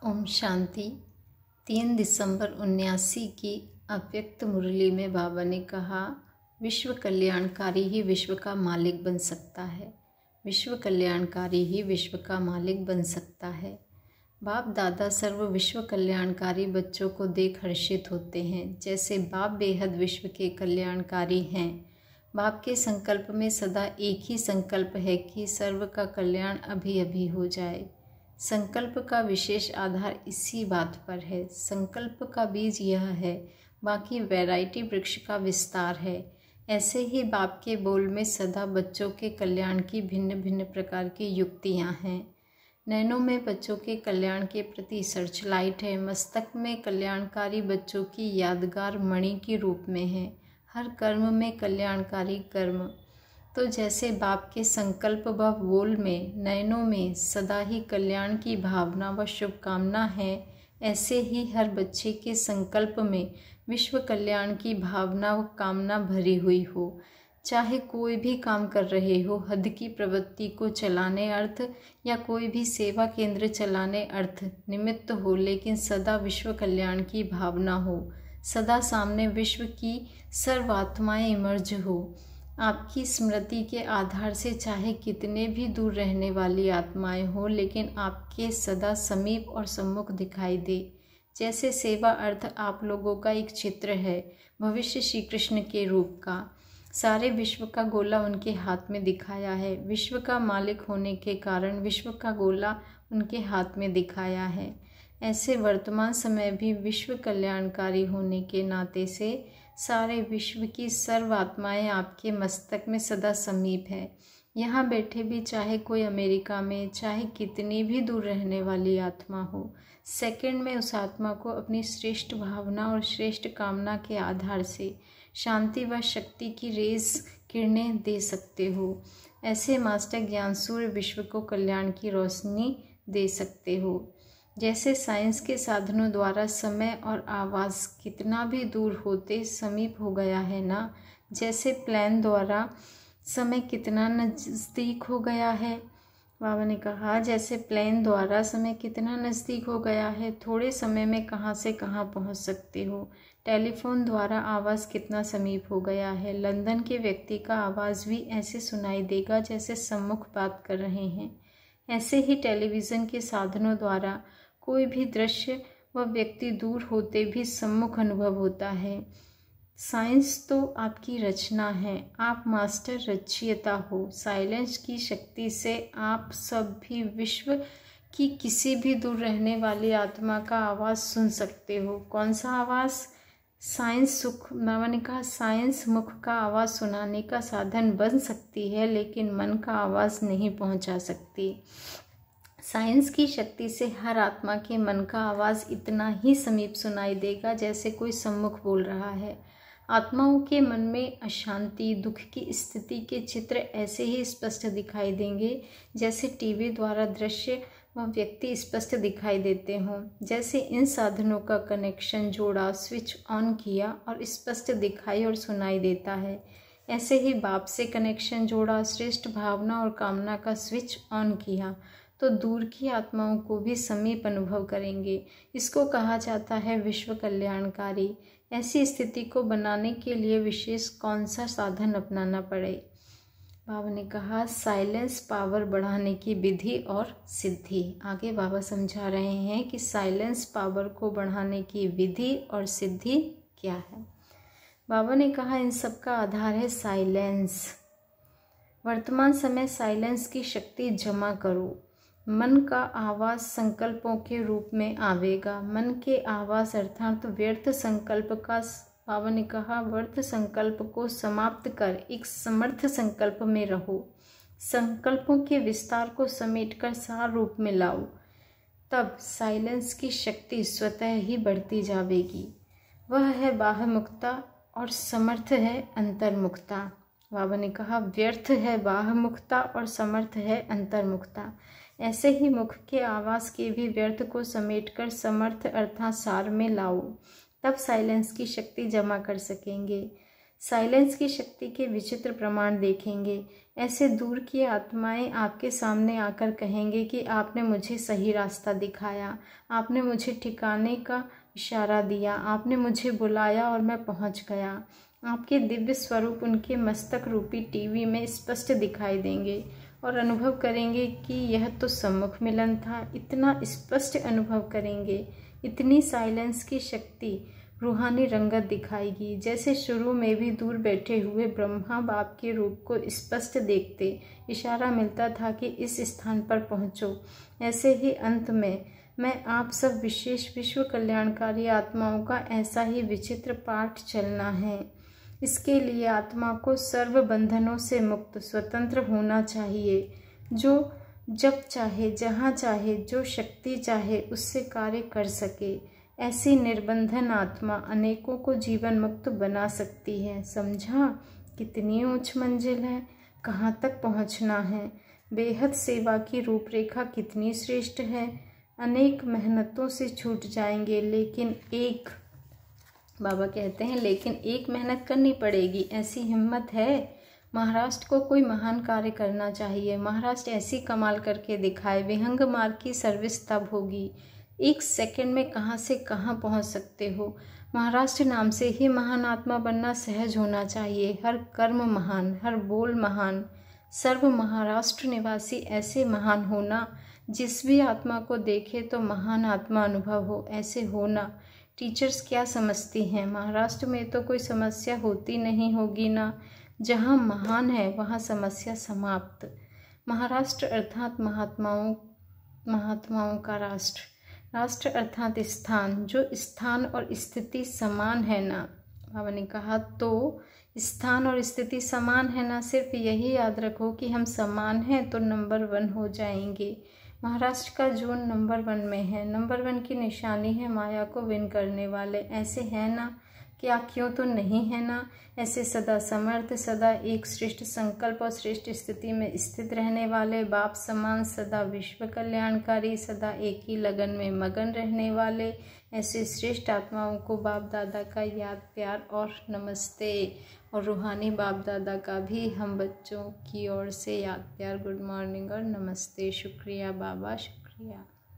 ओम शांति। 3 दिसंबर 1979 की अव्यक्त मुरली में बाबा ने कहा, विश्व कल्याणकारी ही विश्व का मालिक बन सकता है। विश्व कल्याणकारी ही विश्व का मालिक बन सकता है। बाप दादा सर्व विश्व कल्याणकारी बच्चों को देख हर्षित होते हैं। जैसे बाप बेहद विश्व के कल्याणकारी हैं। बाप के संकल्प में सदा एक ही संकल्प है कि सर्व का कल्याण अभी अभी हो जाए। संकल्प का विशेष आधार इसी बात पर है। संकल्प का बीज यह है, बाकी वैरायटी वृक्ष का विस्तार है। ऐसे ही बाप के बोल में सदा बच्चों के कल्याण की भिन्न भिन्न प्रकार की युक्तियाँ हैं। नैनों में बच्चों के कल्याण के प्रति सर्च लाइट है। मस्तक में कल्याणकारी बच्चों की यादगार मणि के रूप में है। हर कर्म में कल्याणकारी कर्म। तो जैसे बाप के संकल्प व बोल में नयनों में सदा ही कल्याण की भावना व शुभकामना है, ऐसे ही हर बच्चे के संकल्प में विश्व कल्याण की भावना व कामना भरी हुई हो। चाहे कोई भी काम कर रहे हो, हद की प्रवृत्ति को चलाने अर्थ या कोई भी सेवा केंद्र चलाने अर्थ निमित्त हो, लेकिन सदा विश्व कल्याण की भावना हो। सदा सामने विश्व की सर्वात्माएं इमर्ज हो। आपकी स्मृति के आधार से चाहे कितने भी दूर रहने वाली आत्माएं हो, लेकिन आपके सदा समीप और सम्मुख दिखाई दे। जैसे सेवा अर्थ आप लोगों का एक चित्र है, भविष्य श्री कृष्ण के रूप का। सारे विश्व का गोला उनके हाथ में दिखाया है। विश्व का मालिक होने के कारण विश्व का गोला उनके हाथ में दिखाया है। ऐसे वर्तमान समय भी विश्व कल्याणकारी होने के नाते से सारे विश्व की सर्व आत्माएं आपके मस्तक में सदा समीप है। यहाँ बैठे भी चाहे कोई अमेरिका में, चाहे कितनी भी दूर रहने वाली आत्मा हो, सेकंड में उस आत्मा को अपनी श्रेष्ठ भावना और श्रेष्ठ कामना के आधार से शांति व शक्ति की रेस किरणें दे सकते हो। ऐसे मास्टर ज्ञान सूर्य विश्व को कल्याण की रोशनी दे सकते हो। जैसे साइंस के साधनों द्वारा समय और आवाज़ कितना भी दूर होते समीप हो गया है ना, जैसे प्लेन द्वारा समय कितना नज़दीक हो गया है। बाबा ने कहा, जैसे प्लेन द्वारा समय कितना नज़दीक हो गया है, थोड़े समय में कहाँ से कहाँ पहुँच सकते हो। टेलीफोन द्वारा आवाज़ कितना समीप हो गया है। लंदन के व्यक्ति का आवाज़ भी ऐसे सुनाई देगा जैसे सम्मुख बात कर रहे हैं। ऐसे ही टेलीविज़न के साधनों द्वारा कोई भी दृश्य व व्यक्ति दूर होते भी सम्मुख अनुभव होता है। साइंस तो आपकी रचना है, आप मास्टर रचयिता हो। साइलेंस की शक्ति से आप सब भी विश्व की किसी भी दूर रहने वाली आत्मा का आवाज़ सुन सकते हो। कौन सा आवाज़? साइंस सुख, बाबा ने कहा, साइंस मुख का आवाज़ सुनाने का साधन बन सकती है, लेकिन मन का आवाज़ नहीं पहुंचा सकती। साइंस की शक्ति से हर आत्मा के मन का आवाज़ इतना ही समीप सुनाई देगा जैसे कोई सम्मुख बोल रहा है। आत्माओं के मन में अशांति, दुख की स्थिति के चित्र ऐसे ही स्पष्ट दिखाई देंगे जैसे टीवी द्वारा दृश्य व व्यक्ति स्पष्ट दिखाई देते हों। जैसे इन साधनों का कनेक्शन जोड़ा, स्विच ऑन किया और स्पष्ट दिखाई और सुनाई देता है, ऐसे ही बाप से कनेक्शन जोड़ा, श्रेष्ठ भावना और कामना का स्विच ऑन किया तो दूर की आत्माओं को भी समीप अनुभव करेंगे। इसको कहा जाता है विश्व कल्याणकारी। ऐसी स्थिति को बनाने के लिए विशेष कौन सा साधन अपनाना पड़े? बाबा ने कहा, साइलेंस पावर बढ़ाने की विधि और सिद्धि। आगे बाबा समझा रहे हैं कि साइलेंस पावर को बढ़ाने की विधि और सिद्धि क्या है। बाबा ने कहा, इन सब का आधार है साइलेंस। वर्तमान समय साइलेंस की शक्ति जमा करो। मन का आवाज़ संकल्पों के रूप में आवेगा। मन के आवाज़ अर्थात व्यर्थ संकल्प का, बाबा ने कहा, व्यर्थ संकल्प को समाप्त कर एक समर्थ संकल्प में रहो। संकल्पों के विस्तार को समेटकर सार रूप में लाओ, तब साइलेंस की शक्ति स्वतः ही बढ़ती जाएगी। वह है बाह्यमुक्ता और समर्थ है अंतर्मुक्ता। बाबा ने कहा, व्यर्थ है बाह्यमुक्ता और समर्थ है अंतर्मुक्ता। ऐसे ही मुख के आवाज़ के भी व्यर्थ को समेटकर समर्थ अर्थात सार में लाओ, तब साइलेंस की शक्ति जमा कर सकेंगे। साइलेंस की शक्ति के विचित्र प्रमाण देखेंगे। ऐसे दूर की आत्माएं आपके सामने आकर कहेंगे कि आपने मुझे सही रास्ता दिखाया, आपने मुझे ठिकाने का इशारा दिया, आपने मुझे बुलाया और मैं पहुंच गया। आपके दिव्य स्वरूप उनके मस्तक रूपी टीवी में स्पष्ट दिखाई देंगे और अनुभव करेंगे कि यह तो सम्मुख मिलन था। इतना स्पष्ट अनुभव करेंगे, इतनी साइलेंस की शक्ति रूहानी रंगत दिखाएगी, जैसे शुरू में भी दूर बैठे हुए ब्रह्मा बाप के रूप को स्पष्ट देखते इशारा मिलता था कि इस स्थान पर पहुँचो। ऐसे ही अंत में मैं आप सब विशेष विश्व कल्याणकारी आत्माओं का ऐसा ही विचित्र पाठ चलना है। इसके लिए आत्मा को सर्व बंधनों से मुक्त स्वतंत्र होना चाहिए, जो जब चाहे जहाँ चाहे जो शक्ति चाहे उससे कार्य कर सके। ऐसी निर्बंधन आत्मा अनेकों को जीवन मुक्त बना सकती है। समझा कितनी ऊंच मंजिल है, कहाँ तक पहुँचना है। बेहद सेवा की रूपरेखा कितनी श्रेष्ठ है। अनेक मेहनतों से छूट जाएंगे, लेकिन एक बाबा कहते हैं लेकिन एक मेहनत करनी पड़ेगी। ऐसी हिम्मत है। महाराष्ट्र को कोई महान कार्य करना चाहिए। महाराष्ट्र ऐसी कमाल करके दिखाए। विहंग मार्ग की सर्विस तब होगी। एक सेकंड में कहाँ से कहाँ पहुँच सकते हो। महाराष्ट्र नाम से ही महान आत्मा बनना सहज होना चाहिए। हर कर्म महान, हर बोल महान। सर्व महाराष्ट्र निवासी ऐसे महान होना, जिस भी आत्मा को देखे तो महान आत्मा अनुभव हो, ऐसे होना। टीचर्स क्या समझती हैं, महाराष्ट्र में तो कोई समस्या होती नहीं होगी ना। जहाँ महान है वहाँ समस्या समाप्त। महाराष्ट्र अर्थात महात्माओं का राष्ट्र। राष्ट्र अर्थात स्थान। जो स्थान और स्थिति समान है ना, बाबा ने कहा तो स्थान और स्थिति समान है ना। सिर्फ यही याद रखो कि हम समान हैं तो नंबर 1 हो जाएंगे। महाराष्ट्र का जोन नंबर 1 में है। नंबर 1 की निशानी है माया को विन करने वाले। ऐसे है ना, क्या क्यों तो नहीं है ना। ऐसे सदा समर्थ, सदा एक श्रेष्ठ संकल्प और श्रेष्ठ स्थिति में स्थित रहने वाले, बाप समान, सदा विश्व कल्याणकारी, सदा एक ही लगन में मगन रहने वाले, ऐसे श्रेष्ठ आत्माओं को बाप दादा का याद, प्यार और नमस्ते। और रूहानी बाप दादा का भी हम बच्चों की ओर से याद, प्यार, गुड मॉर्निंग और नमस्ते। शुक्रिया बाबा, शुक्रिया।